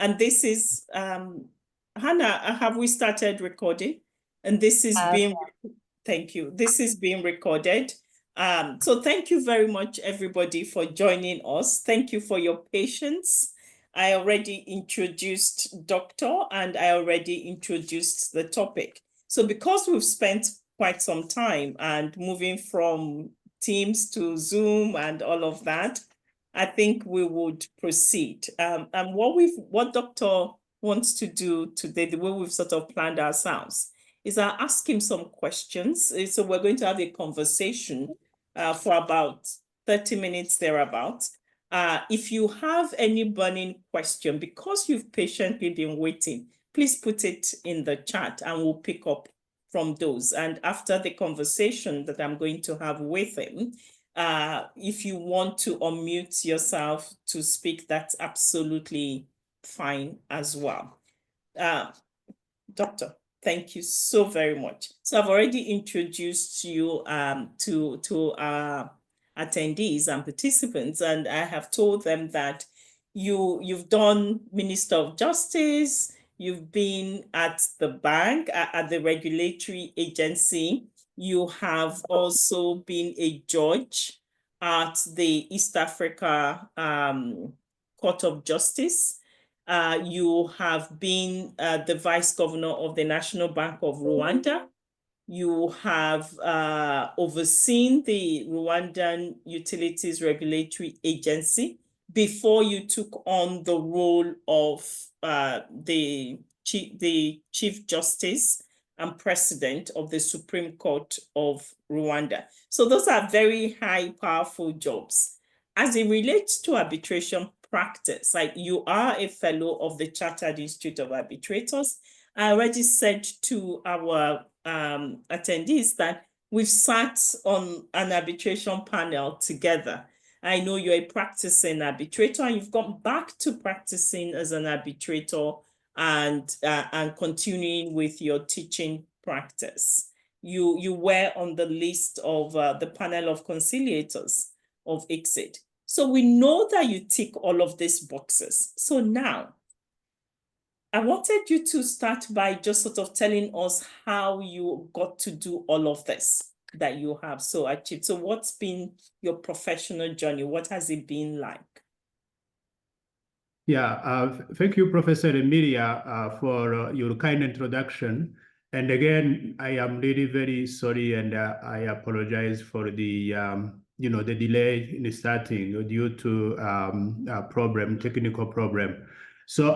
And this is, Hannah, have we started recording? And this is being, thank you. This is being recorded. So thank you very much, everybody, for joining us. Thank you for your patience. I already introduced Doctor and I already introduced the topic. So because we've spent quite some time and moving from Teams to Zoom and all of that, I think we would proceed. And what Doctor wants to do today, the way we've sort of planned ourselves, is I'll ask him some questions. So we're going to have a conversation for about 30 minutes thereabouts. If you have any burning question, because you've patiently been waiting, please put it in the chat and we'll pick up from those. And after the conversation that I'm going to have with him, if you want to unmute yourself to speak, that's absolutely fine as well. Doctor, thank you so very much. So I've already introduced you to our attendees and participants, and I have told them that you've done Minister of Justice, you've been at the bank, at the regulatory agency, you have also been a judge at the East Africa Court of Justice. You have been the Vice Governor of the National Bank of Rwanda. You have overseen the Rwandan Utilities Regulatory Agency before you took on the role of the Chief Justice and President of the Supreme Court of Rwanda. So those are very high, powerful jobs. As it relates to arbitration practice, like you are a fellow of the Chartered Institute of Arbitrators. I already said to our attendees that we've sat on an arbitration panel together. I know you're a practicing arbitrator and you've gone back to practicing as an arbitrator and continuing with your teaching practice. You were on the list of the panel of conciliators of ICSID. So we know that you tick all of these boxes. So now, I wanted you to start by just sort of telling us how you got to do all of this that you have so achieved. So what's been your professional journey? What has it been like? Yeah, thank you, Professor Emilia, for your kind introduction. And again, I am really very sorry, and I apologize for the the delay in starting due to technical problem. So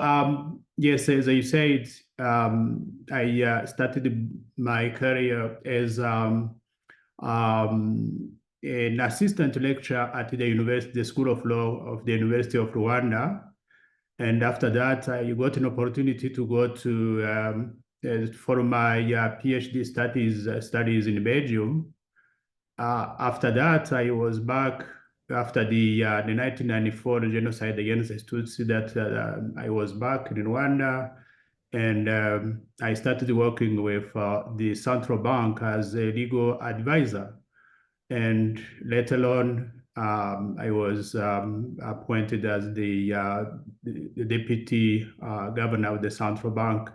yes, as you said, I started my career as an assistant lecturer at the School of Law of the University of Rwanda. And after that, I got an opportunity to go to for my PhD studies in Belgium. After that, I was back after the 1994 genocide against the Tutsi. That I was back in Rwanda, and I started working with the Central Bank as a legal advisor, and later on, I was appointed as the deputy governor of the central bank,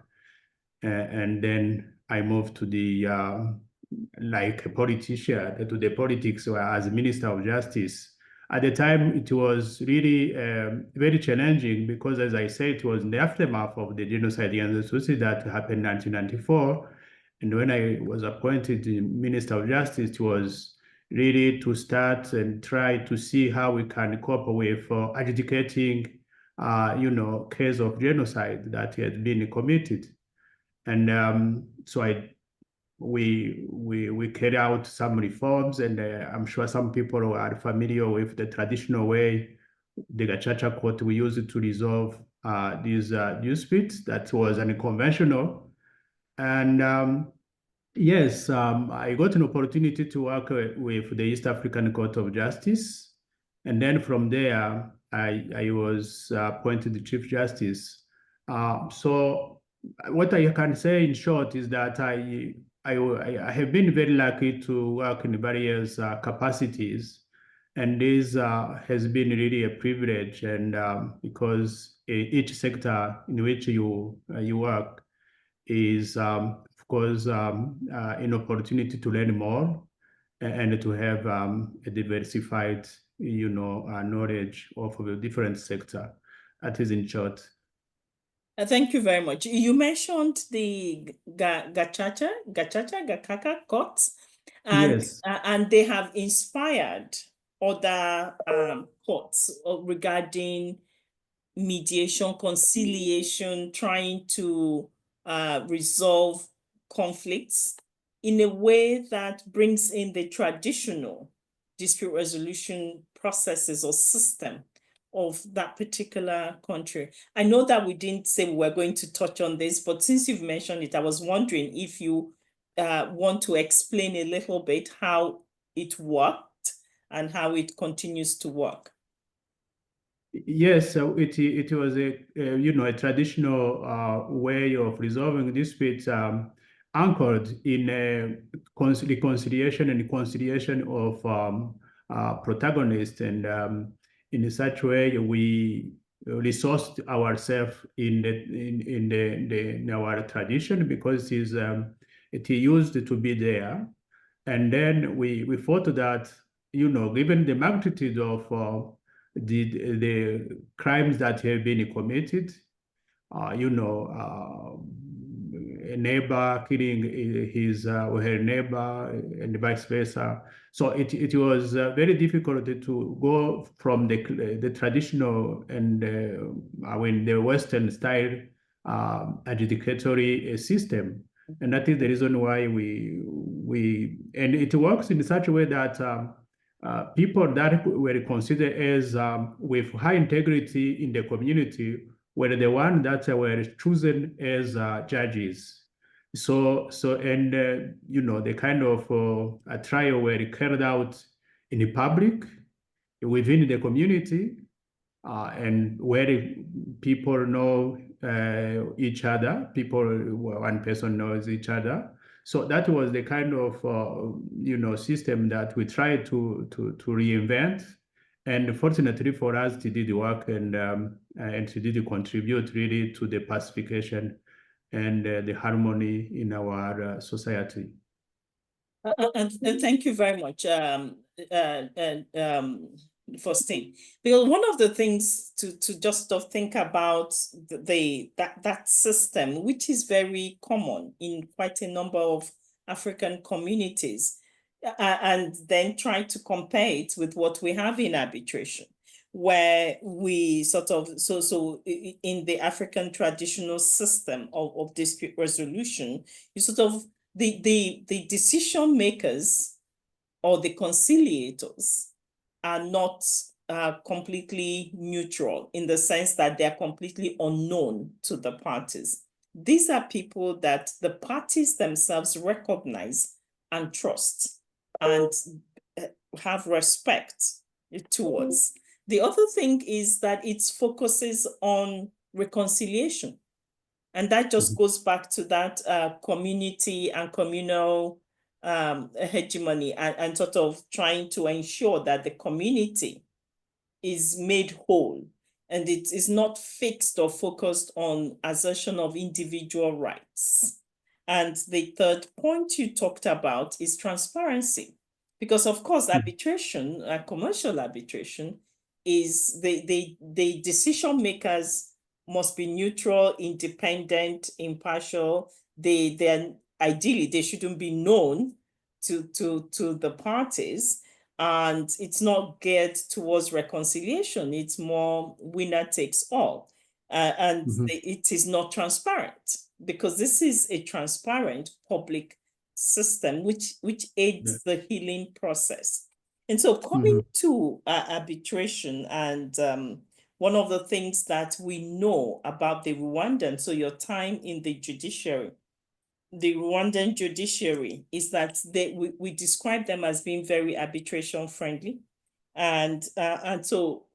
and then I moved to the like a politician to the politics as Minister of Justice. At the time, it was really very challenging because, as I said, it was in the aftermath of the genocide against the Tutsi that happened in 1994. And when I was appointed Minister of Justice, it was really to start and try to see how we can cope with adjudicating, case of genocide that had been committed. And so we carry out some reforms, and I'm sure some people are familiar with the traditional way the Gacaca court we used to resolve these disputes. That was unconventional. And yes, I got an opportunity to work with the East African Court of Justice. And then from there, I was appointed the Chief Justice. So what I can say in short is that I have been very lucky to work in various capacities. And this has been really a privilege, and because each sector in which you work is, of course, an opportunity to learn more and to have a diversified, knowledge of the different sector. That is in short. Thank you very much. You mentioned the Gakaka courts, Yes. and they have inspired other courts regarding mediation, conciliation, trying to resolve conflicts in a way that brings in the traditional dispute resolution processes or system of that particular country. I know that we didn't say we were going to touch on this, but since you've mentioned it, I was wondering if you want to explain a little bit how it worked and how it continues to work. Yes, so it was a traditional way of resolving disputes, anchored in reconciliation and conciliation of protagonists, and in such way we resourced ourselves in our tradition, because it used to be there, and then we thought that, given the magnitude of the crimes that have been committed, a neighbor killing his or her neighbor, and vice versa. So it was very difficult to go from the traditional and the Western style adjudicatory system, and that is the reason why and it works in such a way that. People that were considered as with high integrity in the community were the ones that were chosen as judges. And the kind of a trial were carried out in the public within the community, and where people know each other. One person knows each other. So that was the kind of system that we tried to reinvent, and fortunately for us, it did work, and it did contribute really to the pacification and the harmony in our society. And thank you very much, Faustin. Because one of the things to just think about that system, which is very common in quite a number of African communities, and then try to compare it with what we have in arbitration, where we sort of in the African traditional system of dispute resolution, you sort of the decision makers or the conciliators are not completely neutral, in the sense that they're completely unknown to the parties. These are people that the parties themselves recognize and trust and have respect towards. The other thing is that it focuses on reconciliation. And that just goes back to that community and communal hegemony, and sort of trying to ensure that the community is made whole, and it is not fixed or focused on assertion of individual rights. And the third point you talked about is transparency, because of course arbitration, commercial arbitration, is the decision makers must be neutral, independent, impartial. Ideally they shouldn't be known to the parties, and it's not geared towards reconciliation. It's more winner takes all, and it is not transparent, because this is a transparent public system which aids the healing process. And so coming to arbitration, and one of the things that we know about the Rwandan, so your time in the judiciary, the Rwandan judiciary, is that we describe them as being very arbitration friendly. And so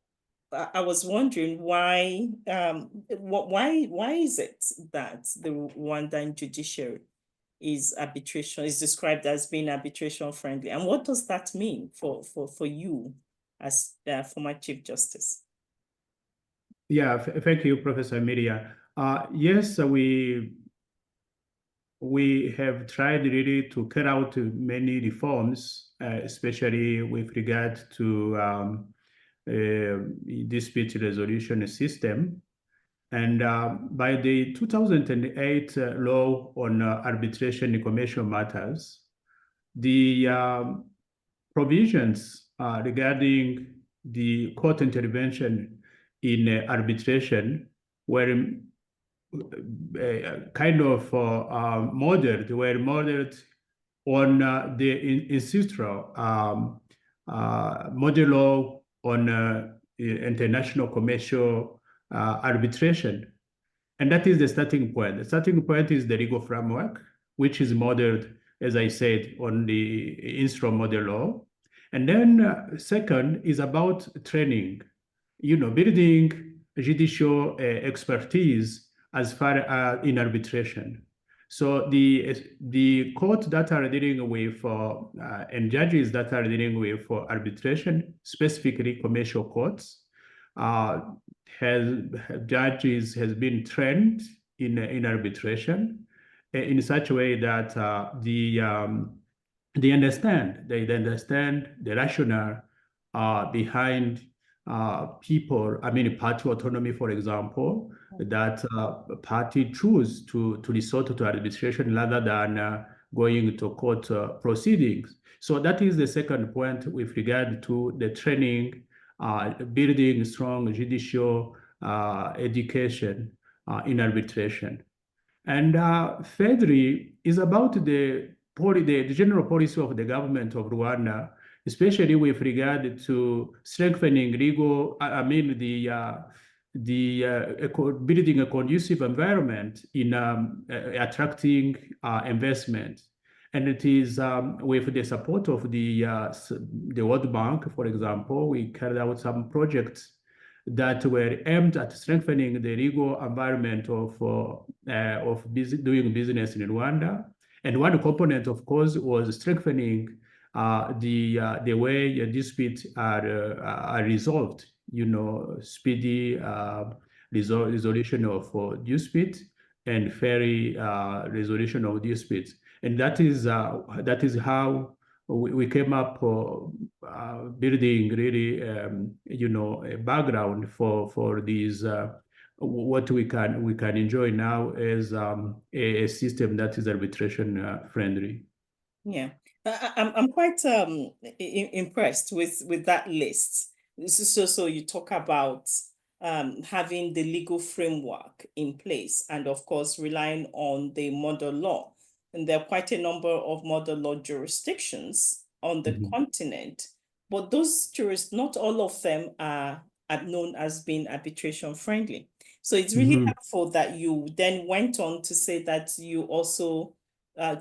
I was wondering why is it that the Rwandan judiciary is described as being arbitration friendly, and what does that mean for you as former Chief Justice. Yeah, thank you, Professor Emilia. Yes, we have tried really to carry out many reforms, especially with regard to dispute resolution system. And by the 2008 law on arbitration in commercial matters, the provisions regarding the court intervention in arbitration were kind of modeled on the ancestral model law on international commercial arbitration. And that is the starting point. The starting point is the legal framework, which is modeled, as I said, on the instrument model law. And then second is about training, building judicial expertise as far as in arbitration. So the court that are dealing with and judges that are dealing with arbitration, specifically commercial courts, judges has been trained in arbitration in such a way that they understand the rationale behind people, party autonomy, for example, that party choose to resort to arbitration rather than going to court proceedings. So that is the second point with regard to the training, building strong judicial education in arbitration. And thirdly, is about the general policy of the government of Rwanda, especially with regard to strengthening legal, building a conducive environment in attracting investment. And it is with the support of the World Bank, for example, we carried out some projects that were aimed at strengthening the legal environment of doing business in Rwanda. And one component, of course, was strengthening the way disputes are resolved, speedy resolution of disputes and fair resolution of disputes. And that is how we came up building really, a background for these what we can enjoy now as a system that is arbitration friendly. Yeah, I'm quite impressed with that list. So you talk about having the legal framework in place, and of course relying on the model law. And there are quite a number of model law jurisdictions on the continent, but those not all of them are known as being arbitration friendly. So it's really helpful that you then went on to say that you also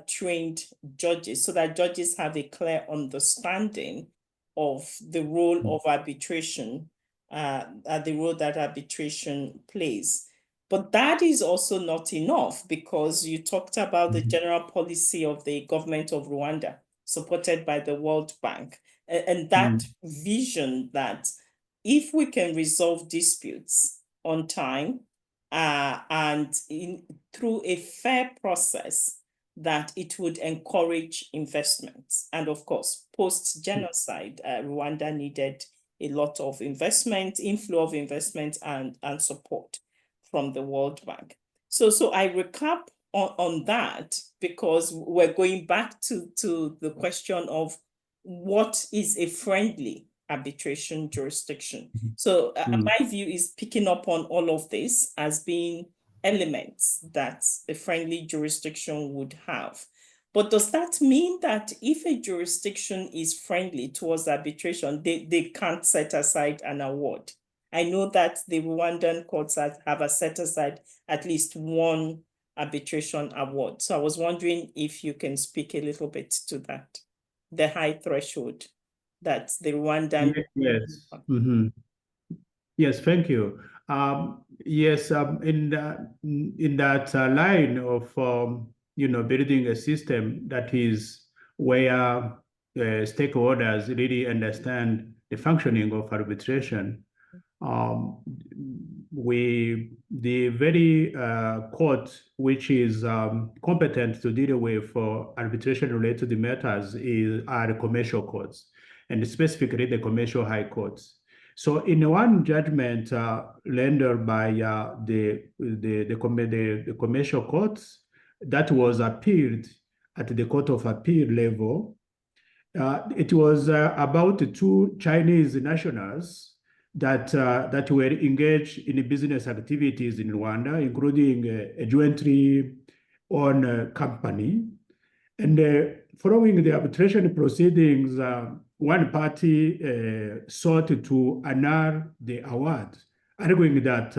trained judges so that judges have a clear understanding of the role of arbitration, the role that arbitration plays. But that is also not enough, because you talked about the general policy of the government of Rwanda, supported by the World Bank, and that vision that if we can resolve disputes on time and through a fair process, that it would encourage investments. And of course, post-genocide, Rwanda needed a lot of investment, inflow of investment and support from the World Bank. So I recap on that, because we're going back to the question of what is a friendly arbitration jurisdiction. So my view is picking up on all of this as being elements that a friendly jurisdiction would have. But does that mean that if a jurisdiction is friendly towards arbitration, they can't set aside an award? I know that the Rwandan courts have set aside at least one arbitration award. So I was wondering if you can speak a little bit to that, the high threshold that the Rwandan... Yes. Yes, thank you. Yes, in that line of building a system that is where stakeholders really understand functioning of arbitration, the very court which is competent to deal with arbitration-related matters are the commercial courts, and specifically the commercial high courts. So in one judgment rendered by the commercial courts that was appealed at the Court of Appeal level, it was about two Chinese nationals that were engaged in business activities in Rwanda, including a jointly owned company. And following the arbitration proceedings, one party sought to annul the award, arguing that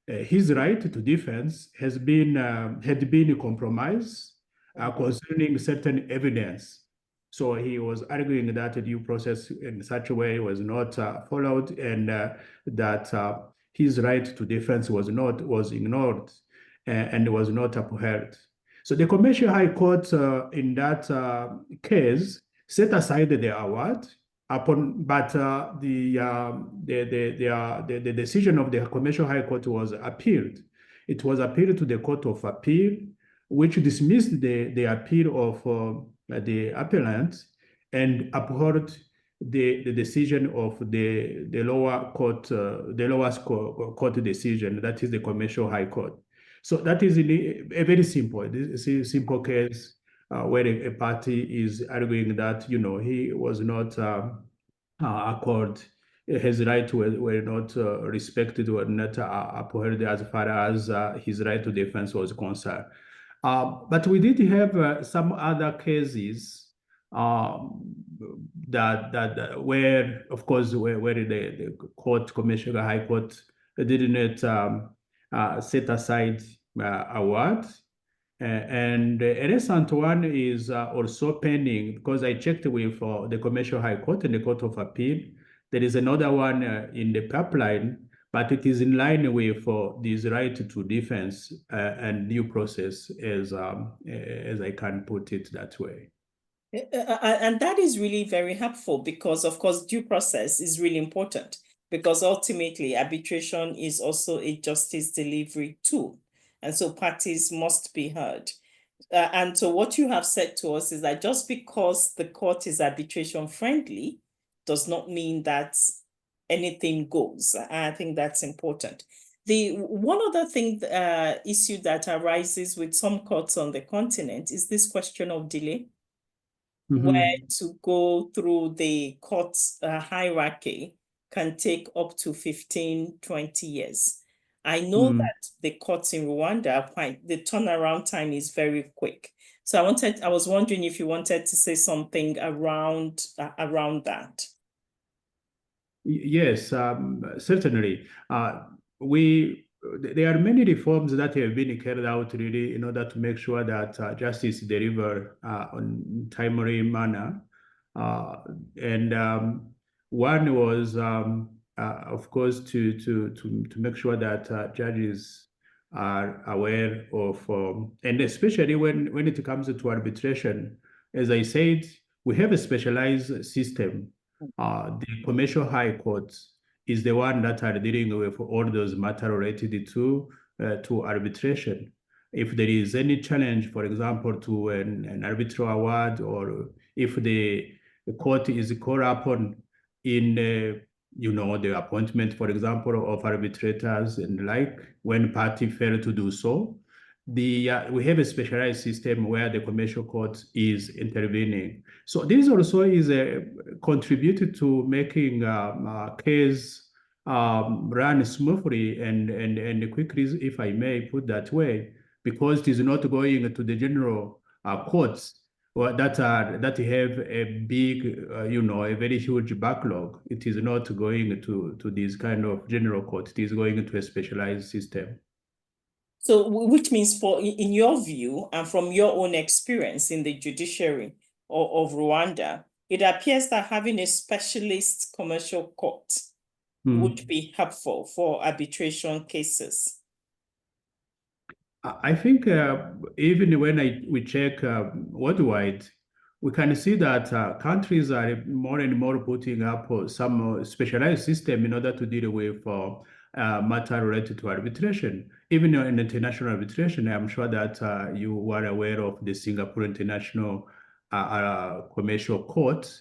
his right to defense had been compromised concerning certain evidence. So he was arguing that the due process in such a way was not followed, and that his right to defense was ignored and was not upheld. So the Commercial High Court in that case set aside the award, but the decision of the Commercial High Court was appealed. It was appealed to the Court of Appeal, which dismissed the appeal of the appellant and upheld the decision of the lower court, the lowest court decision, that is the Commercial High Court. So that is a very simple case where a party is arguing that he was not accorded, his rights were not respected, were not upheld as far as his right to defense was concerned. But we did have some other cases that where, of course, where the Commercial High Court did not set aside award. And a recent one is also pending, because I checked with the Commercial High Court and the Court of Appeal. There is another one in the pipeline, but it is in line with this right to defense and due process, as I can put it that way. And that is really very helpful, because, of course, due process is really important, because ultimately arbitration is also a justice delivery tool. And so parties must be heard. And so what you have said to us is that just because the court is arbitration friendly does not mean that anything goes. I think that's important. The one other thing, issue that arises with some courts on the continent is this question of delay, where to go through the court's hierarchy can take up to 15, 20 years. I know that the courts in Rwanda, the turnaround time is very quick. So I was wondering if you wanted to say something around that. Yes, certainly. There are many reforms that have been carried out really in order to make sure that justice is delivered on timely manner. And one was, of course, to make sure that judges are aware of, and especially when it comes to arbitration, as I said, we have a specialized system. The Commercial High Court is the one that are dealing with all those matters related to arbitration. If there is any challenge, for example, to an arbitral award, or if the court is called upon in the appointment, for example, of arbitrators and like, when party fail to do so, we have a specialized system where the commercial court is intervening. So this also is contributed to making case run smoothly and quickly, if I may put that way, because it is not going to the general courts that have a big, a very huge backlog. It is not going to this kind of general court. It is going to a specialized system. So, which means, in your view and from your own experience in the judiciary of Rwanda, it appears that having a specialist commercial court would be helpful for arbitration cases. I think even when we check worldwide, we can see that countries are more and more putting up some specialized system in order to deal with matter related to arbitration. Even in international arbitration, I'm sure that you are aware of the Singapore International Commercial Court,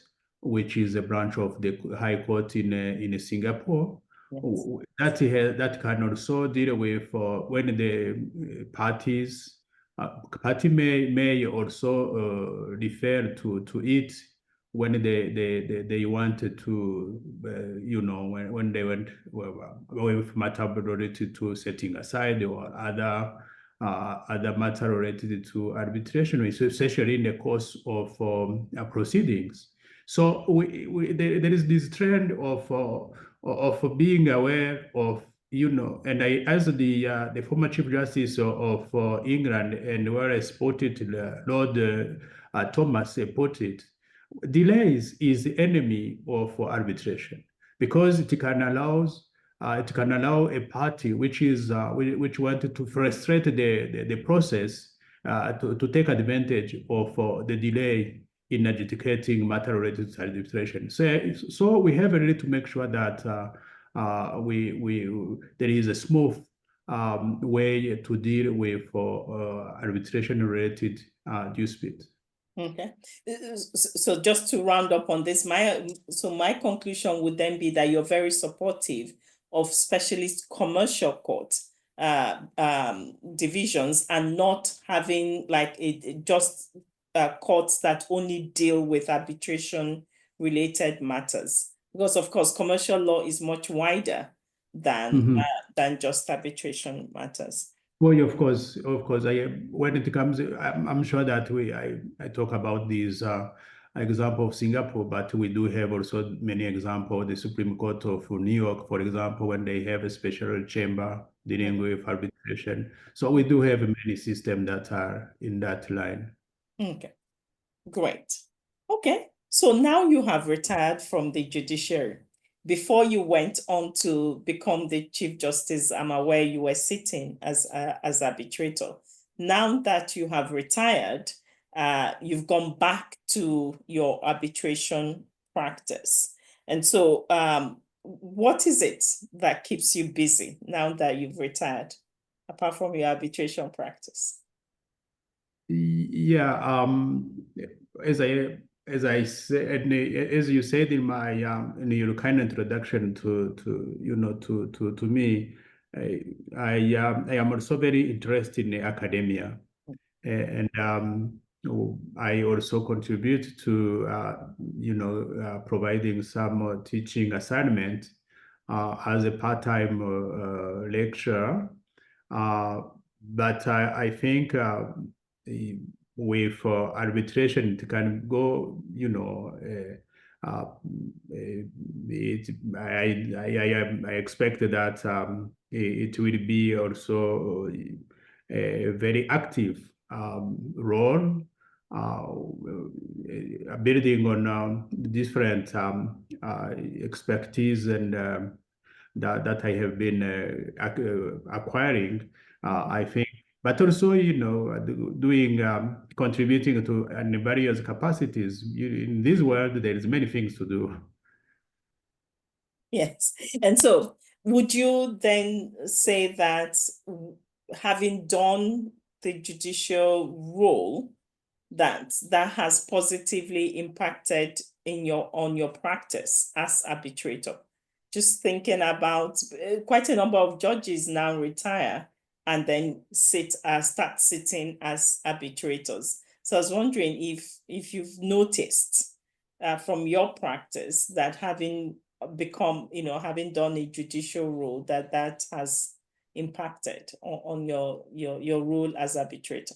which is a branch of the High Court in Singapore. Yes. That can also deal with when the party may also refer to it when they wanted to, when they went with matter related to setting aside or other matter related to arbitration, especially in the course of proceedings. So there is this trend of being aware of, and as the former Chief Justice of England and where I spotted Lord Thomas put it, delays is the enemy of arbitration because it can allow a party which wanted to frustrate the process to take advantage of the delay in adjudicating matter related to arbitration. So we have really to make sure that there is a smooth way to deal with arbitration related disputes. Okay. So just to round up on this, my conclusion would then be that you're very supportive of specialist commercial court divisions and not having like just courts that only deal with arbitration related matters, because of course commercial law is much wider than just arbitration matters. Well, of course. When it comes, I'm sure that I talk about these example of Singapore, but we do have also many examples. The Supreme Court of New York, for example, when they have a special chamber dealing with arbitration. So we do have many systems that are in that line. Okay, great. Okay, so now you have retired from the judiciary. Before you went on to become the Chief Justice, I'm aware you were sitting as arbitrator. Now that you have retired, you've gone back to your arbitration practice. And so what is it that keeps you busy now that you've retired, apart from your arbitration practice? Yeah, as I said, as you said in my in your kind introduction to me, I am also very interested in academia, and I also contribute to providing some teaching assignment as a part-time lecturer. But I think with arbitration, it can go, I expect that it will be also a very active role, building on different expertise and that I have been acquiring. I think, but also, doing contributing to in various capacities. In this world, there is many things to do. Yes. And so would you then say that having done the judicial role, that has positively impacted on your practice as arbitrator? Just thinking about quite a number of judges now retire and then start sitting as arbitrators. So I was wondering if you've noticed from your practice that having having done a judicial role, that has impacted on your role as arbitrator.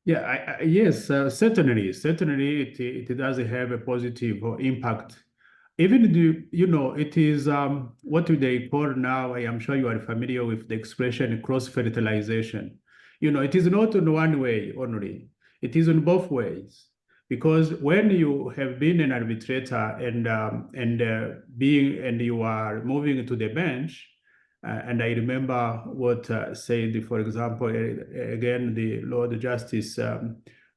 Yeah, yes, certainly it does have a positive impact. Even it is what they call now, I am sure you are familiar with the expression cross-fertilization. It is not in one way only, it is in both ways. Because when you have been an arbitrator and you are moving to the bench, and I remember what said, for example, again, the Lord Justice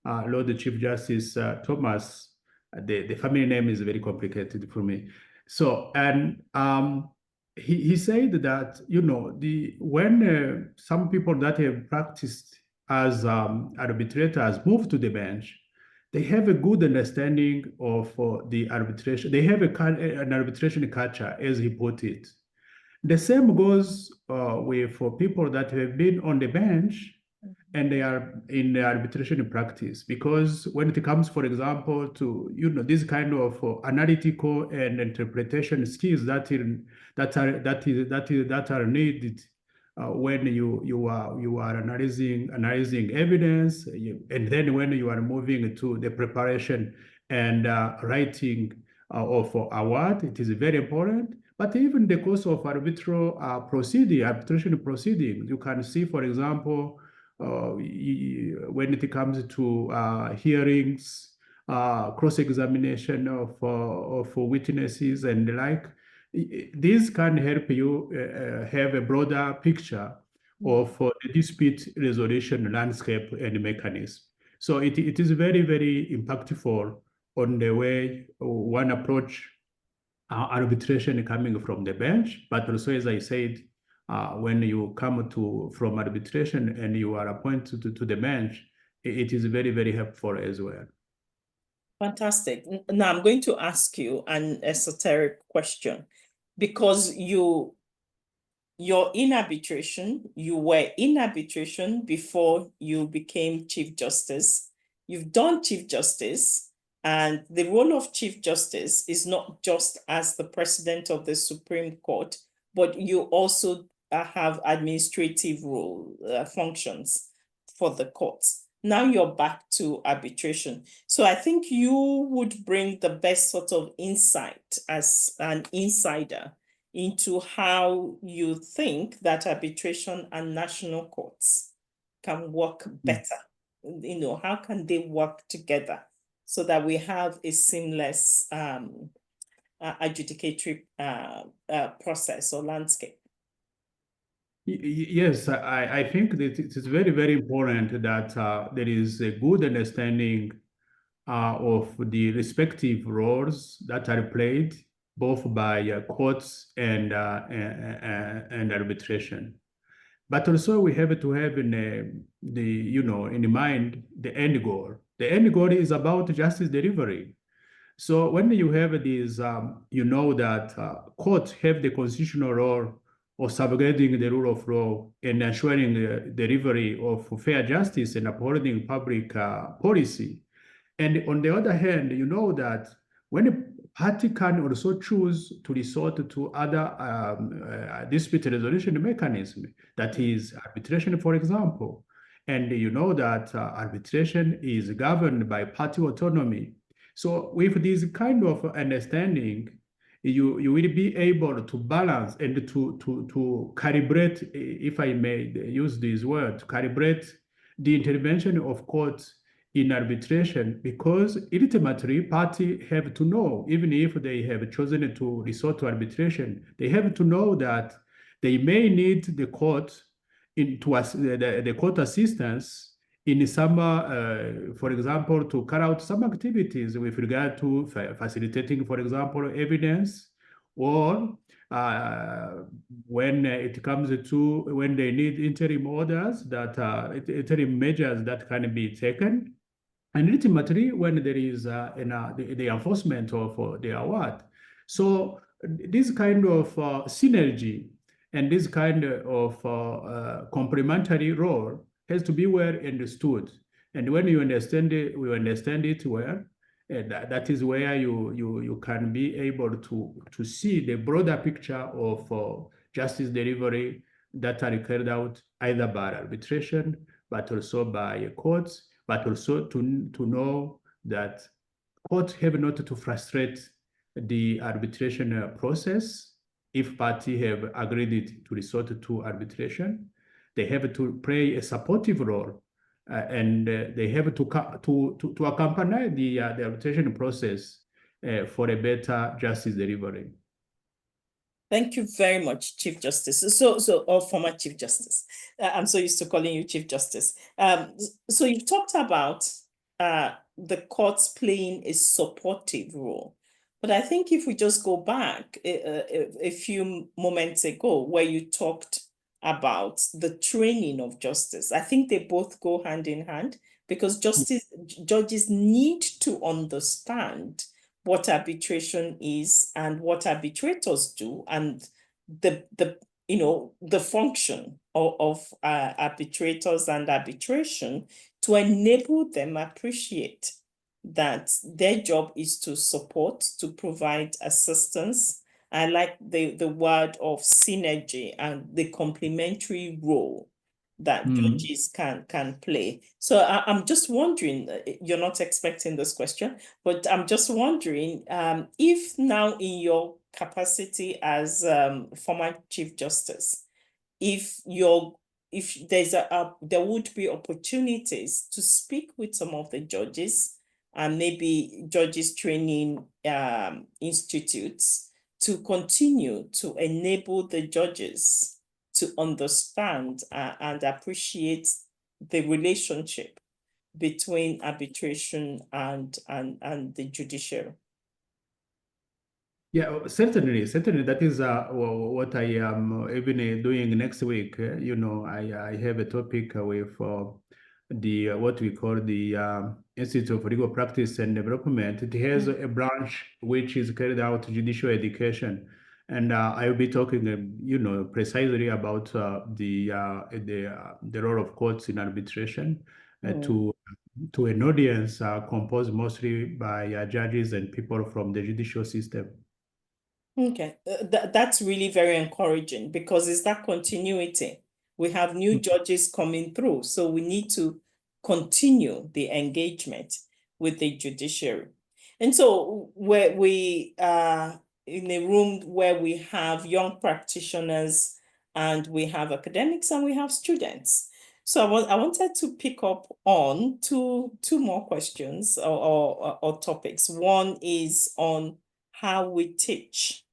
Lord Chief Justice Thomas. The family name is very complicated for me. So, and he said that, you know, when some people that have practiced as arbitrators move to the bench, they have a good understanding of the arbitration. They have an arbitration culture, as he put it. The same goes with for people that have been on the bench and they are in the arbitration practice, because when it comes, for example, to, you know, this kind of analytical and interpretation skills that are needed when you are analyzing evidence, and then when you are moving to the preparation and writing of award, it is very important. But even the course of arbitration proceedings, you can see, for example, when it comes to hearings, cross-examination of witnesses and the like, this can help you have a broader picture of the dispute resolution landscape and mechanism. So it is very, very impactful on the way one approach arbitration coming from the bench, but also, as I said, when you come from arbitration and you are appointed to the bench, it is very, very helpful as well. Fantastic. Now I'm going to ask you an esoteric question, because you're in arbitration, you were in arbitration before you became Chief Justice. You've done Chief Justice, and the role of Chief Justice is not just as the President of the Supreme Court, but you also have administrative role functions for the courts. Now you're back to arbitration. So I think you would bring the best sort of insight as an insider into how you think that arbitration and national courts can work better. You know, how can they work together so that we have a seamless adjudicatory process or landscape? Yes, I think that it is very, very important that there is a good understanding of the respective roles that are played both by courts and arbitration. But also we have to have in mind the end goal. The end goal is about justice delivery. So when you have these, you know that courts have the constitutional role of salvaguarding the rule of law and ensuring the delivery of fair justice and upholding public policy. And on the other hand, you know that when a party can also choose to resort to other dispute resolution mechanism, that is arbitration, for example. And you know that arbitration is governed by party autonomy. So with this kind of understanding, you will be able to balance and to calibrate, if I may use this word, to calibrate the intervention of courts in arbitration, because ultimately parties have to know, even if they have chosen to resort to arbitration, they have to know that they may need the court the court assistance in some, for example, to carry out some activities with regard to facilitating, for example, evidence, or when it comes to when they need interim orders, that interim measures that can be taken, and ultimately when there is the enforcement of the award. So this kind of synergy and this kind of complementary role has to be well understood. And when you understand it, well, that is where you can be able to see the broader picture of justice delivery that are carried out either by arbitration, but also by courts, but also to know that courts have not to frustrate the arbitration process. If parties have agreed to resort to arbitration, they have to play a supportive role, and they have to accompany the arbitration process for a better justice delivery. Thank you very much, Chief Justice. Or former Chief Justice. I'm so used to calling you Chief Justice. So you've talked about the courts playing a supportive role. But I think if we just go back a few moments ago, where you talked about the training of justice, I think they both go hand in hand, because judges need to understand what arbitration is and what arbitrators do, and the the function of arbitrators and arbitration, to enable them appreciate that their job is to support, to provide assistance. I like the word of synergy and the complementary role that judges can play. So I'm just wondering, you're not expecting this question, but I'm just wondering, if now in your capacity as former Chief Justice, if there would be opportunities to speak with some of the judges and maybe judges training institutes, to continue to enable the judges to understand and appreciate the relationship between arbitration and the judiciary. Yeah, certainly. That is what I am even doing next week. I have a topic with the what we call the Institute of Legal Practice and Development. It has a branch which is carried out judicial education, and I will be talking, precisely about the role of courts in arbitration to an audience composed mostly by judges and people from the judicial system. Okay, that's really very encouraging, because it's that continuity. We have new judges coming through, so we need to continue the engagement with the judiciary. And so we are in a room where we have young practitioners, and we have academics, and we have students. So I wanted to pick up on two more questions or topics. One is on how we teach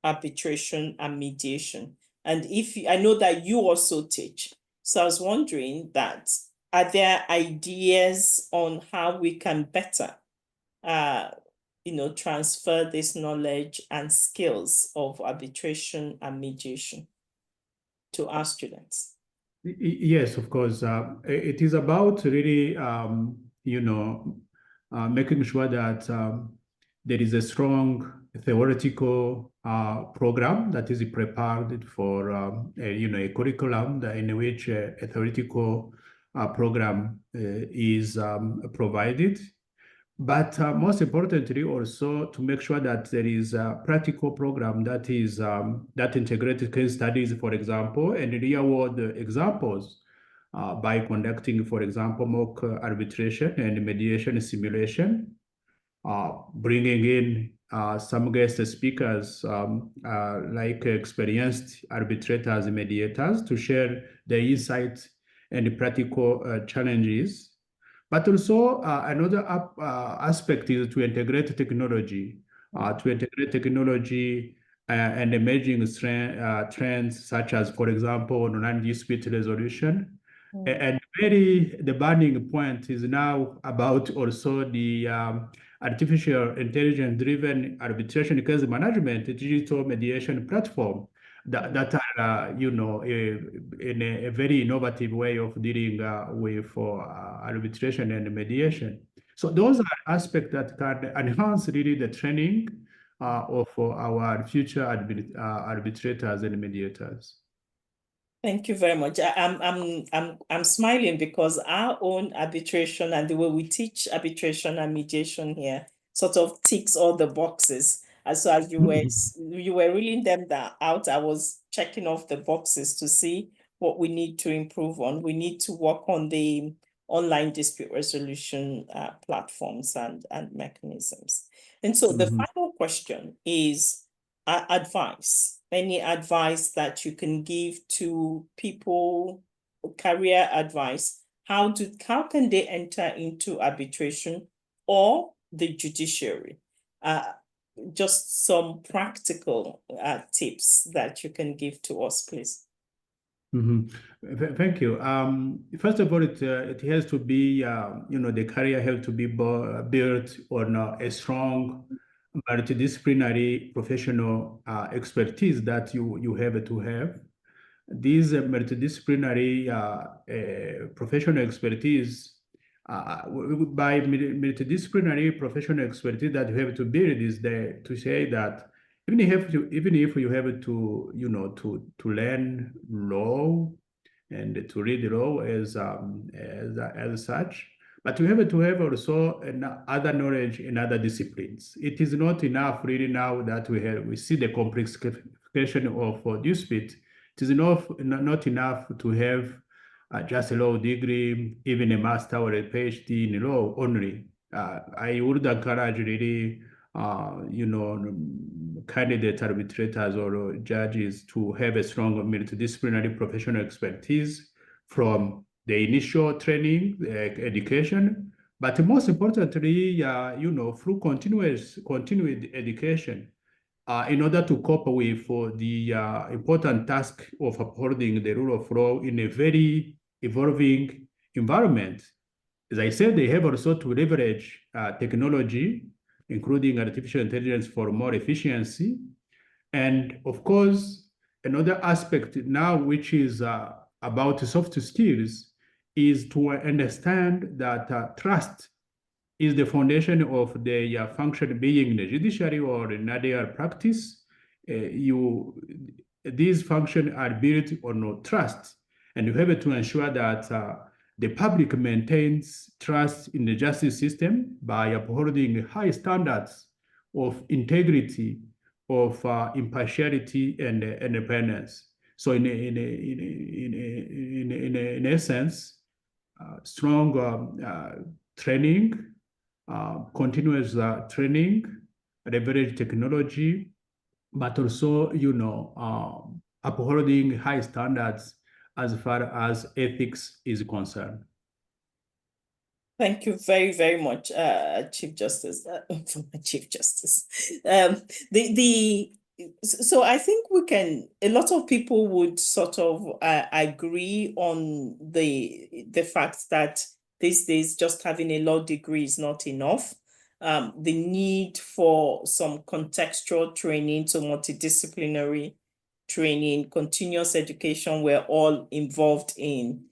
arbitration and mediation. And I know that you also teach, so I was wondering that, are there ideas on how we can better transfer this knowledge and skills of arbitration and mediation to our students? Yes, of course. It is about really, making sure that there is a strong theoretical program that is prepared for, a curriculum in which a theoretical program is provided. But most importantly, also to make sure that there is a practical program that is that integrated case studies, for example, and real-world examples by conducting, for example, mock arbitration and mediation simulation, bringing in some guest speakers like experienced arbitrators and mediators to share their insights and practical challenges. But also another aspect is to integrate technology, and emerging trends such as, for example, online dispute resolution. And the burning point is now about also the artificial intelligence-driven arbitration case management, digital mediation platform that are, in a very innovative way of dealing with arbitration and mediation. So those are aspects that can enhance really the training of our future arbitrators and mediators. Thank you very much. I'm smiling because our own arbitration and the way we teach arbitration and mediation here sort of ticks all the boxes. And so as you were reading them out, I was checking off the boxes to see what we need to improve on. We need to work on the online dispute resolution platforms and mechanisms. And so the final question is advice. Any advice that you can give to people, career advice? How can they enter into arbitration or the judiciary? Just some practical tips that you can give to us, please. Thank you. First of all, it has to be, the career has to be built on a strong multidisciplinary professional expertise that you have to have. These multidisciplinary professional expertise, by multidisciplinary professional expertise that you have to build is there to say that even if you have to, to learn law and to read law as such, but you have to have also other knowledge in other disciplines. It is not enough really now that we see the complexification of dispute. It is not enough to have just a law degree, even a master or a PhD in law only. I would encourage really, candidate arbitrators or judges to have a strong multidisciplinary professional expertise from the initial training, education, but most importantly, through continued education, in order to cope with the important task of upholding the rule of law in a very evolving environment. As I said, they have also to leverage technology, including artificial intelligence, for more efficiency. And of course, another aspect now, which is about soft skills, is to understand that trust is the foundation of the function being in the judiciary or in other practice. These functions are built on trust, and you have to ensure that the public maintains trust in the justice system by upholding high standards of integrity, of impartiality, and independence. So, in essence, strong training, continuous training, leverage technology, but also, upholding high standards as far as ethics is concerned. Thank you very, very much, Chief Justice. Chief Justice. So I think a lot of people would sort of agree on the fact that these days just having a law degree is not enough. The need for some contextual training, so multidisciplinary training, continuous education, we're all involved in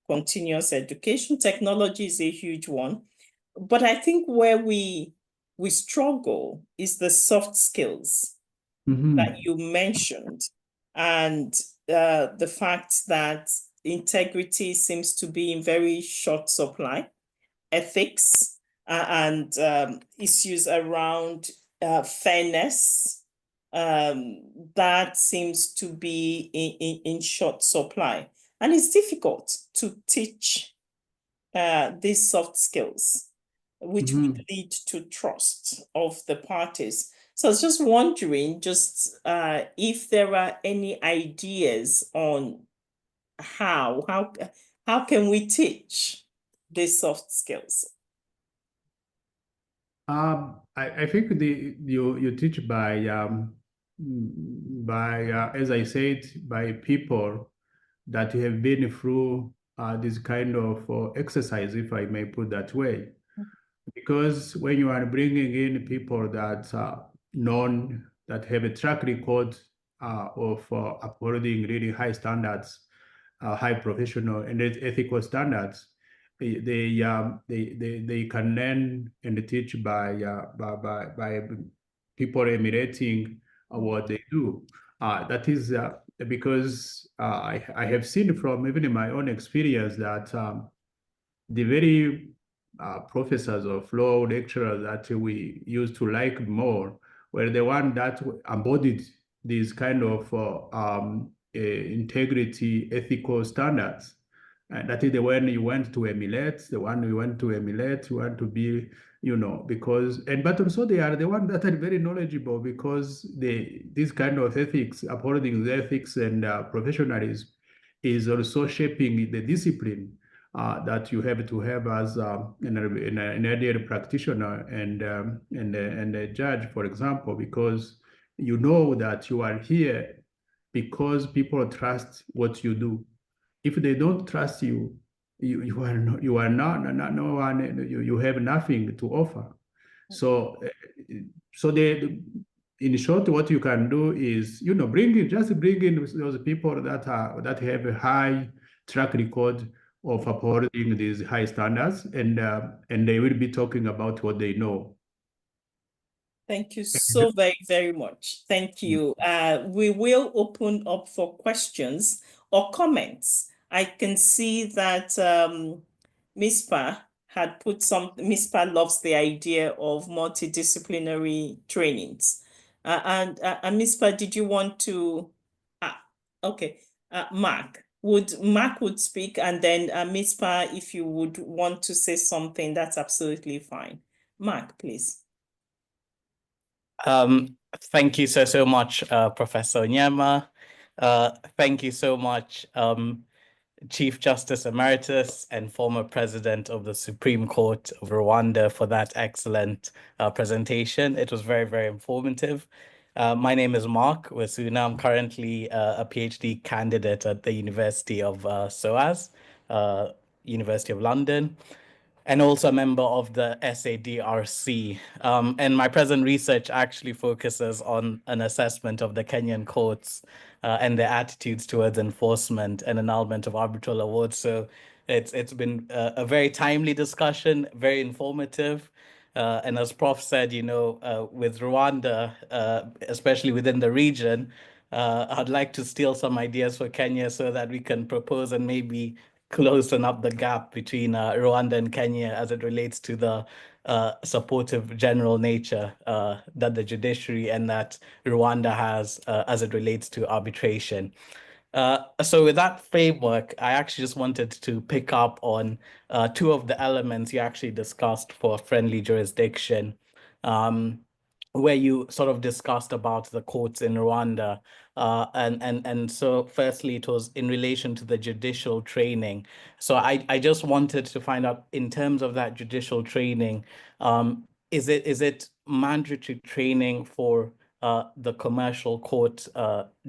continuous education. Technology is a huge one. But I think where we struggle is the soft skills that you mentioned, and the fact that integrity seems to be in very short supply, ethics and issues around fairness, that seems to be in short supply. And it's difficult to teach these soft skills, which would lead to trust of the parties. So I was just wondering, if there are any ideas on how can we teach these soft skills? I think you teach by as I said, by people that have been through this kind of exercise, if I may put that way. Because when you are bringing in people that are known, that have a track record of upholding really high standards, high professional and ethical standards, they can learn and teach by people emulating what they do. That is because I have seen from even in my own experience that the very professors of law, lecturers that we used to like more were the one that embodied these kind of integrity, ethical standards. And that is the one you want to emulate, you want to be, but also they are the ones that are very knowledgeable, because this kind of ethics, upholding the ethics and professionalism, is also shaping the discipline that you have to have as an ideal practitioner and a judge, for example, because you know that you are here because people trust what you do. if they don't trust you, you are not no one. You have nothing to offer. So in short, what you can do is bring in those people that have a high track record of upholding these high standards, and they will be talking about what they know. Thank you so very, very much. Thank you. We will open up for questions or comments. I can see that MISPA had put some, MISPA loves the idea of multidisciplinary trainings. And MISPA, did you want to, okay, Mark would speak, and then MISPA, if you would want to say something, that's absolutely fine. Mark, please. Thank you so much, Professor Onyema. Thank you so much, Chief Justice Emeritus and former President of the Supreme Court of Rwanda, for that excellent presentation. It was very, very informative. My name is Mark Wasuna. I'm currently a PhD candidate at the University of SOAS, University of London, and also a member of the SADRC. And my present research actually focuses on an assessment of the Kenyan courts and their attitudes towards enforcement and annulment of arbitral awards. So it's been a very timely discussion, very informative. And as Prof said, with Rwanda, especially within the region, I'd like to steal some ideas for Kenya so that we can propose and maybe closing up the gap between Rwanda and Kenya as it relates to the supportive general nature that the judiciary and that Rwanda has as it relates to arbitration. So with that framework, I actually just wanted to pick up on two of the elements you actually discussed for friendly jurisdiction. Where you sort of discussed about the courts in Rwanda. And so firstly, it was in relation to the judicial training. So I just wanted to find out, in terms of that judicial training, is it mandatory training for the commercial court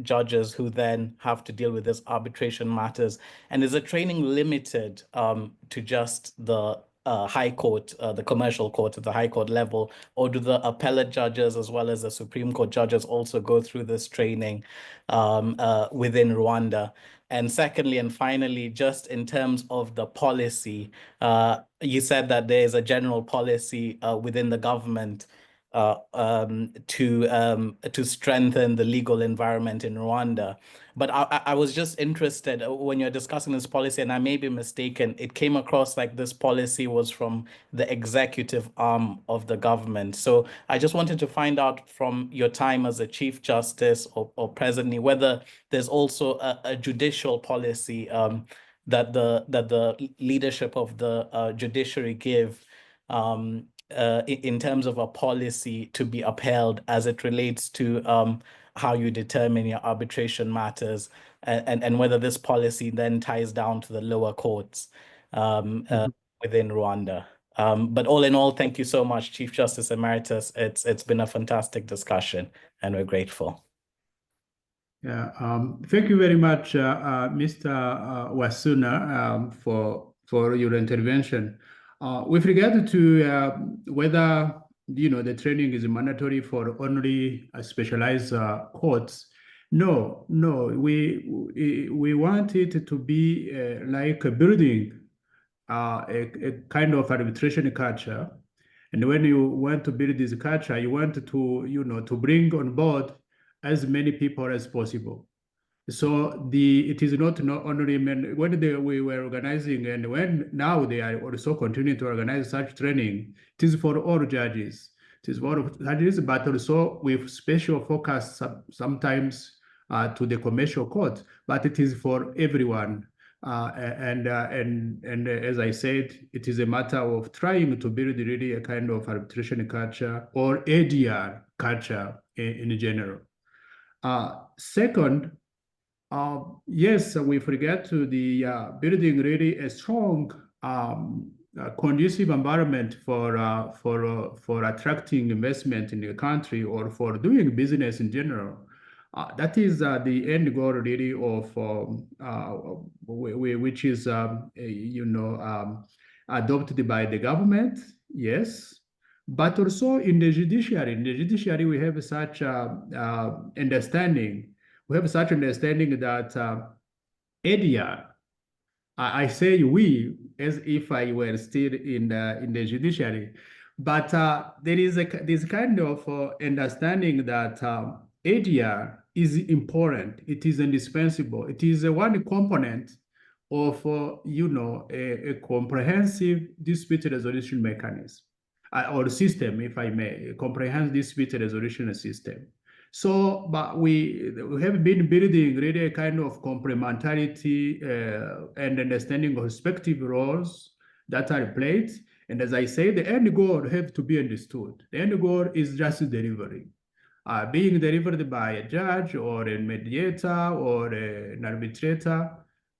judges who then have to deal with this arbitration matters? And is the training limited to just the high court, the commercial court at the high court level, or do the appellate judges as well as the Supreme Court judges also go through this training within Rwanda? And secondly, and finally, just in terms of the policy, you said that there is a general policy within the government to strengthen the legal environment in Rwanda. But I was just interested when you're discussing this policy, and I may be mistaken, it came across like this policy was from the executive arm of the government. So I just wanted to find out from your time as a Chief Justice or presently whether there's also a judicial policy that the leadership of the judiciary give in terms of a policy to be upheld as it relates to how you determine your arbitration matters, and whether this policy then ties down to the lower courts within Rwanda. But all in all, thank you so much, Chief Justice Emeritus. It's been a fantastic discussion, and we're grateful. Yeah, thank you very much, Mr. Wasuna, for your intervention. With regard to whether the training is mandatory for only specialized courts, no, we want it to be like a building a kind of arbitration culture. And when you want to build this culture, you want to bring on board as many people as possible. So it is not only when we were organizing, and when now they are also continuing to organize such training, it is for all judges. It is for all judges, but also with special focus sometimes to the commercial court, but it is for everyone. And as I said, it is a matter of trying to build really a kind of arbitration culture or ADR culture in general. Second, yes, with regard to the building really a strong, conducive environment for attracting investment in the country or for doing business in general, That is the end goal really of which is adopted by the government, yes, but also in the judiciary. In the judiciary, we have such understanding. We have such understanding that area. I say we as if I were still in the judiciary, but there is this kind of understanding that area is important. It is indispensable. It is one component of a comprehensive dispute resolution mechanism or system, if I may, a comprehensive dispute resolution system. So, but we have been building really a kind of complementarity and understanding of respective roles that are played. And as I say, the end goal have to be understood. The end goal is justice delivery, being delivered by a judge or a mediator or an arbitrator.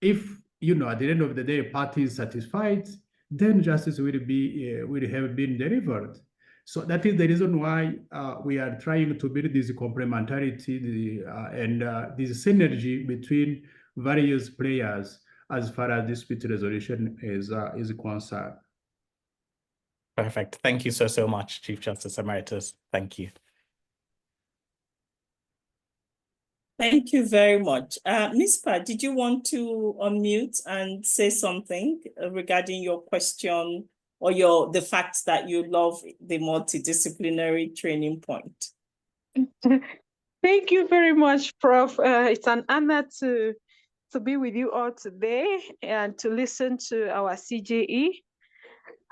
If at the end of the day, a party is satisfied, then justice will have been delivered. So that is the reason why we are trying to build this complementarity and this synergy between various players as far as dispute resolution is concerned. Perfect. Thank you so much, Chief Justice Emeritus. Thank you. Thank you very much. Ms. Pat, did you want to unmute and say something regarding your question or the fact that you love the multidisciplinary training point? Thank you very much, Prof. It's an honor to be with you all today and to listen to our CJE.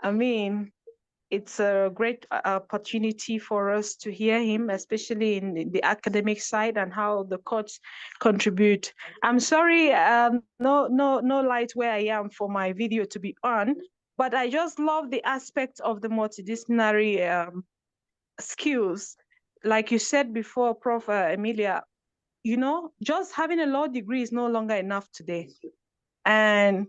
I mean, it's a great opportunity for us to hear him, especially in the academic side and how the courts contribute. I'm sorry, no light where I am for my video to be on, but I just love the aspect of the multidisciplinary skills. Like you said before, Prof. Emilia, just having a law degree is no longer enough today. And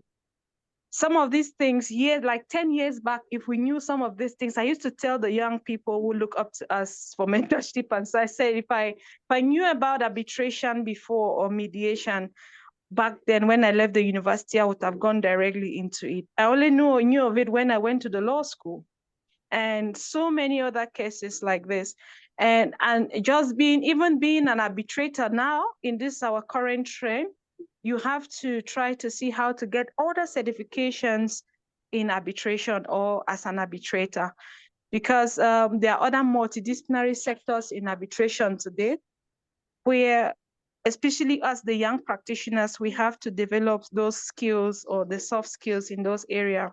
some of these things, like 10 years back, if we knew some of these things, I used to tell the young people who look up to us for mentorship, and so I said, if I knew about arbitration before or mediation back then when I left the university, I would have gone directly into it. I only knew of it when I went to the law school, and so many other cases like this. And just being an arbitrator now in this our current trend, you have to try to see how to get other certifications in arbitration or as an arbitrator, because there are other multidisciplinary sectors in arbitration today where, especially as the young practitioners, we have to develop those skills or the soft skills in those areas.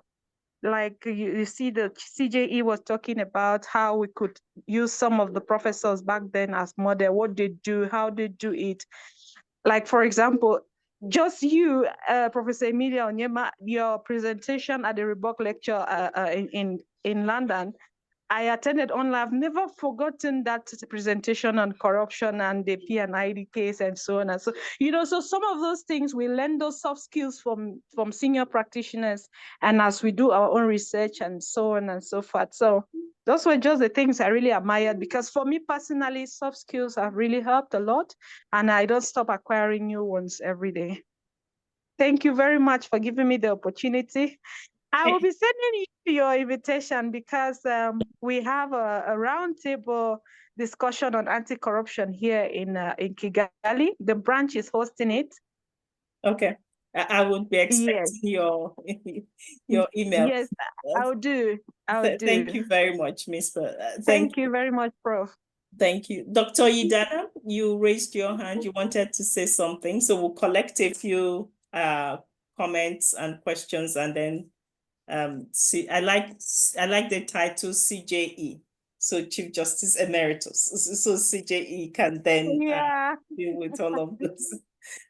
Like you see, the CJE was talking about how we could use some of the professors back then as model, what they do, how they do it. Like, for example, just you, Professor Emilia Onyema, your presentation at the Reebok lecture in London, I attended online. I've never forgotten that presentation on corruption and the P&ID case and so on and so. So some of those things, we learn those soft skills from senior practitioners, and as we do our own research and so on and so forth. So those were just the things I really admired, because for me personally, soft skills have really helped a lot, and I don't stop acquiring new ones every day. Thank you very much for giving me the opportunity. I will be sending you your invitation, because we have a roundtable discussion on anti-corruption here in Kigali. The branch is hosting it. Okay, I would be expecting your email. Yes, I'll do. Thank you very much, Ms. Thank you very much, Prof. Thank you. Dr. Idana, you raised your hand. You wanted to say something. So we'll collect a few comments and questions, and then see, I like the title CJE, so Chief Justice Emeritus. So CJE can then deal with all of this.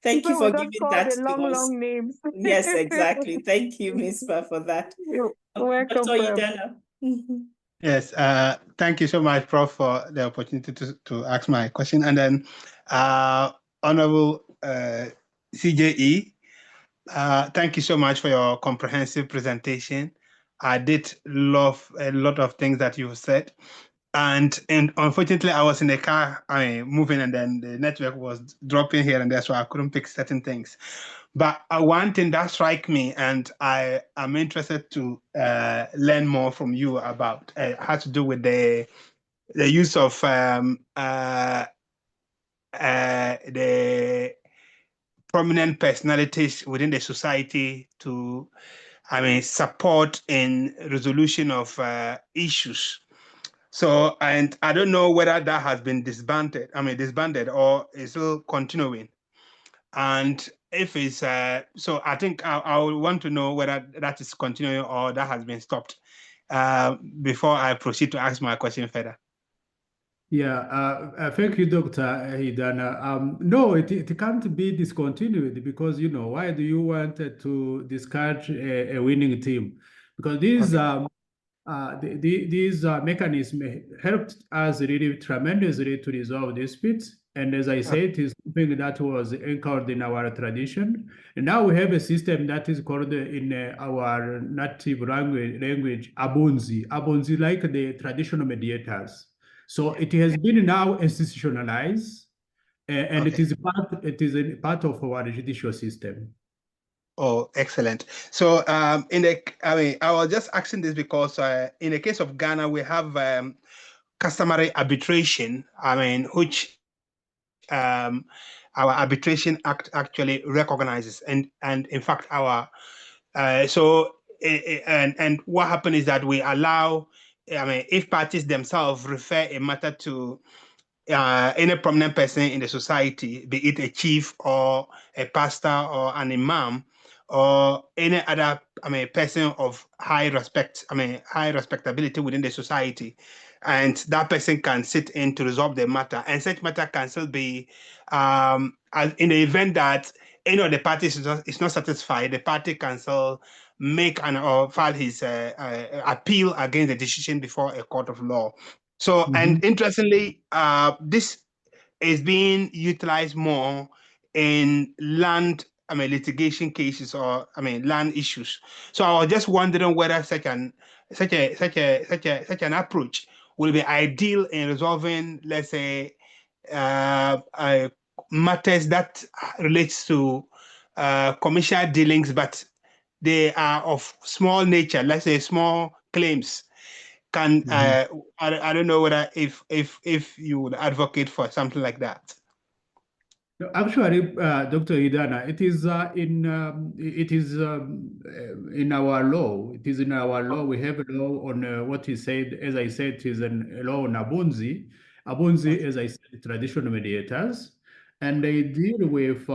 Thank you for giving that to us. Long names. Yes, exactly. Thank you, Ms. Pa, for that. You're welcome, Dr. Idana. Yes, thank you so much, Prof, for the opportunity to ask my question. And then, Honorable CJE, thank you so much for your comprehensive presentation. I did love a lot of things that you said. and unfortunately, I was in the car, moving, and then the network was dropping here and there, so I couldn't pick certain things. But one thing that struck me, and I am interested to learn more from you about, has to do with the use of the prominent personalities within the society to, support in resolution of issues. So, and I don't know whether that has been disbanded or is still continuing. And if it's, so I think I would want to know whether that is continuing or that has been stopped before I proceed to ask my question further. Yeah, thank you, Dr. Hidana. No, it can't be discontinued because, why do you want to discourage a winning team? Because these these mechanisms helped us really tremendously to resolve disputes. And as I said, it is something that was anchored in our tradition. And now we have a system that is called in our native language, abunzi, like the traditional mediators. So it has been now institutionalized, and it is a part of our judicial system. Oh, excellent. So, I was just asking this because in the case of Ghana, we have customary arbitration. Which our arbitration act actually recognizes, and in fact, our and what happened is that we allow, if parties themselves refer a matter to any prominent person in the society, be it a chief or a pastor or an imam or any other person of high respect, high respectability within the society, and that person can sit in to resolve the matter, and such matter can still be in the event that any of the parties is not satisfied, the party can still make or file his appeal against the decision before a court of law. So, and interestingly, this is being utilized more in land, litigation cases or land issues. So I was just wondering whether such an approach will be ideal in resolving, let's say, matters that relates to commercial dealings, but they are of small nature, let's say small claims. I don't know whether if you would advocate for something like that. Actually, Dr. Idana, it is in our law. It is in our law. We have a law on what he said. As I said, it is a law on abunzi. Abunzi, as I said, traditional mediators, and they deal with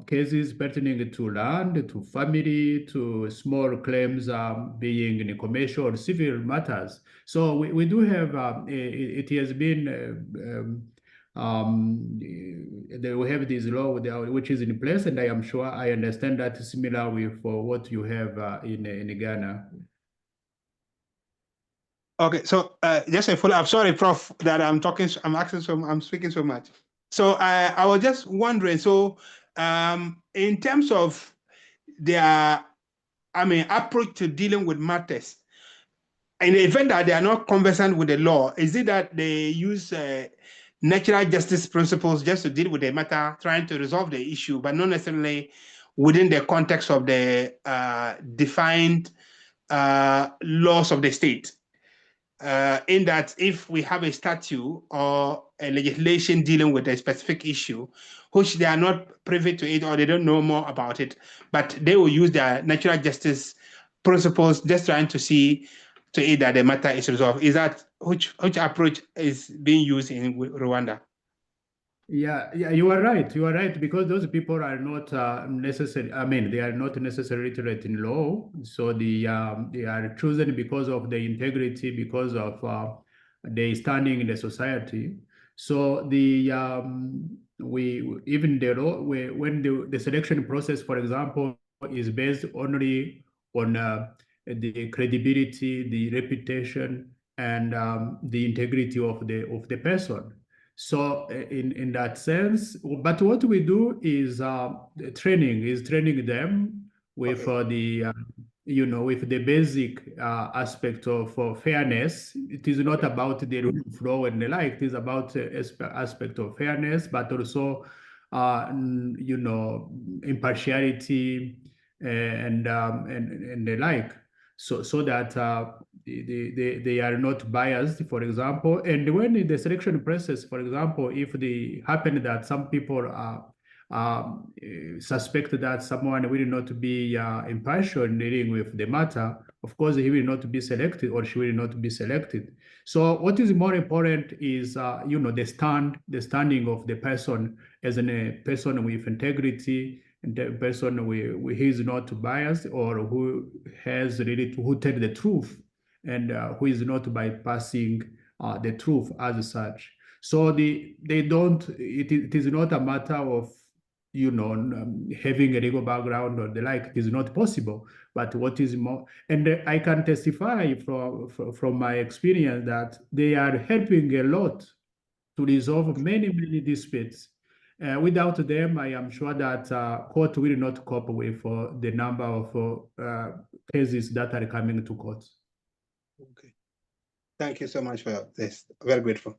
cases pertaining to land, to family, to small claims being in commercial or civil matters. So we do have. It has been. We have this law which is in place, and I am sure I understand that is similar with what you have in Ghana. Okay, so just a follow-up. Sorry, Prof, that I'm speaking so much. So I was just wondering. So in terms of their, approach to dealing with matters, in the event that they are not conversant with the law, is it that they use natural justice principles just to deal with the matter, trying to resolve the issue, but not necessarily within the context of the defined laws of the state? In that if we have a statute or a legislation dealing with a specific issue, which they are not privy to it or they don't know more about it, but they will use their natural justice principles just trying to see to it that the matter is resolved. Is that which approach is being used in Rwanda? Yeah, you are right. You are right, because those people are not necessary. They are not necessarily literate in law. So they are chosen because of the integrity, because of their standing in the society. So we even the law, when the selection process, for example, is based only on the credibility, the reputation, and the integrity of the person. So in that sense, but what we do is training them with with the basic aspect of fairness. It is not about the rule of law and the like. It is about aspect of fairness, but also, impartiality and the like. So that they are not biased, for example. And when in the selection process, for example, if they happen that some people suspect that someone will not be impartial in dealing with the matter, of course, he will not be selected or she will not be selected. So what is more important is, the standing of the person as a person with integrity, and the person who is not biased, or who has really who tell the truth, and who is not bypassing the truth as such. So they don't. It is not a matter of having a legal background or the like. It is not possible. But what is more, and I can testify from my experience that they are helping a lot to resolve many disputes. Without them, I am sure that court will not cope with the number of cases that are coming to court. Okay. Thank you so much for this. Very grateful.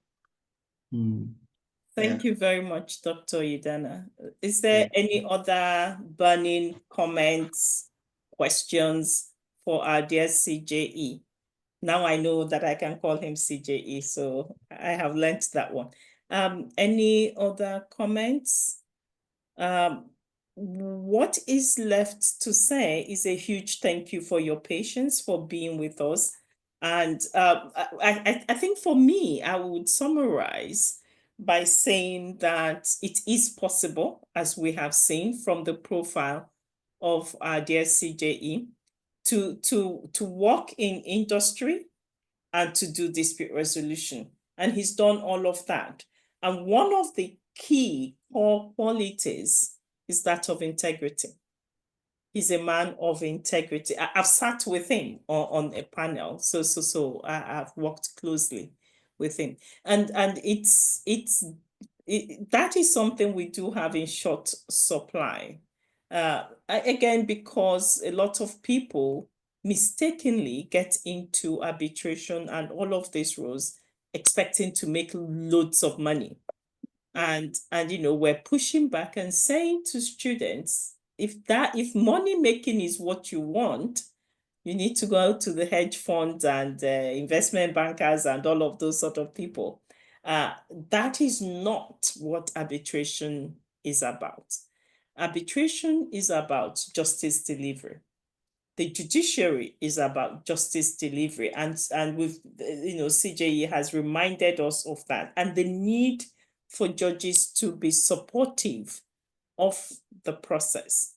Thank you very much, Dr. Idana. Is there any other burning comments, questions for our dear CJE? Now I know that I can call him CJE, so I have learnt that one. Any other comments? What is left to say is a huge thank you for your patience, for being with us. And I think for me, I would summarize by saying that it is possible, as we have seen from the profile of our dear CJE, to work in industry and to do dispute resolution. And he's done all of that. And one of the key core qualities is that of integrity. He's a man of integrity. I've sat with him on a panel, so I've worked closely with him, and that is something we do have in short supply. Again, because a lot of people mistakenly get into arbitration and all of these roles expecting to make loads of money. And we're pushing back and saying to students, if money making is what you want, you need to go out to the hedge funds and investment bankers and all of those sort of people. That is not what arbitration is about. Arbitration is about justice delivery. The judiciary is about justice delivery, and with CJE has reminded us of that, and the need for judges to be supportive of the process.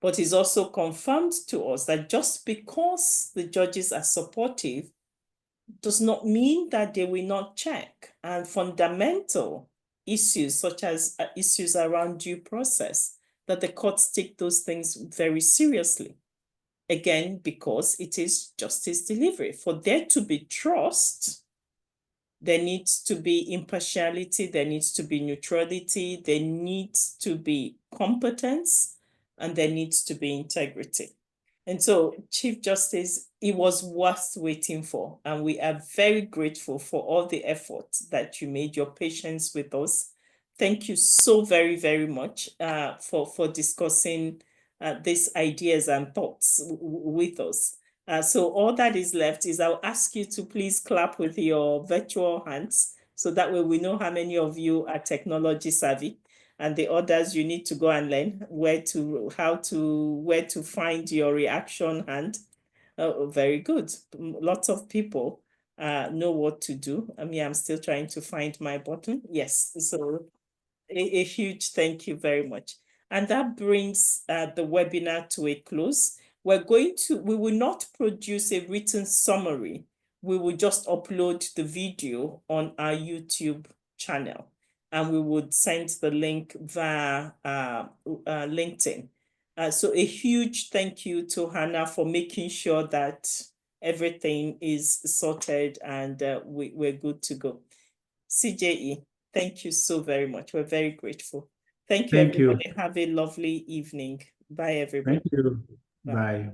But it's also confirmed to us that just because the judges are supportive does not mean that they will not check, and fundamental issues such as issues around due process, that the courts take those things very seriously. Again, because it is justice delivery. For there to be trust, there needs to be impartiality, there needs to be neutrality, there needs to be competence, and there needs to be integrity. And so, Chief Justice, it was worth waiting for, and we are very grateful for all the efforts that you made, your patience with us. Thank you so very, very much for discussing these ideas and thoughts with us. So all that is left is I'll ask you to please clap with your virtual hands, so that way we know how many of you are technology savvy, and the others you need to go and learn where to find your reaction hand. Oh, very good. Lots of people know what to do. I mean, I'm still trying to find my button. Yes, so a huge thank you very much. And that brings the webinar to a close. We will not produce a written summary. We will just upload the video on our YouTube channel, and we would send the link via LinkedIn. So a huge thank you to Hannah for making sure that everything is sorted and we're good to go. CJE, thank you so very much. We're very grateful. Thank you, everybody. Have a lovely evening. Bye, everybody. Thank you. Bye.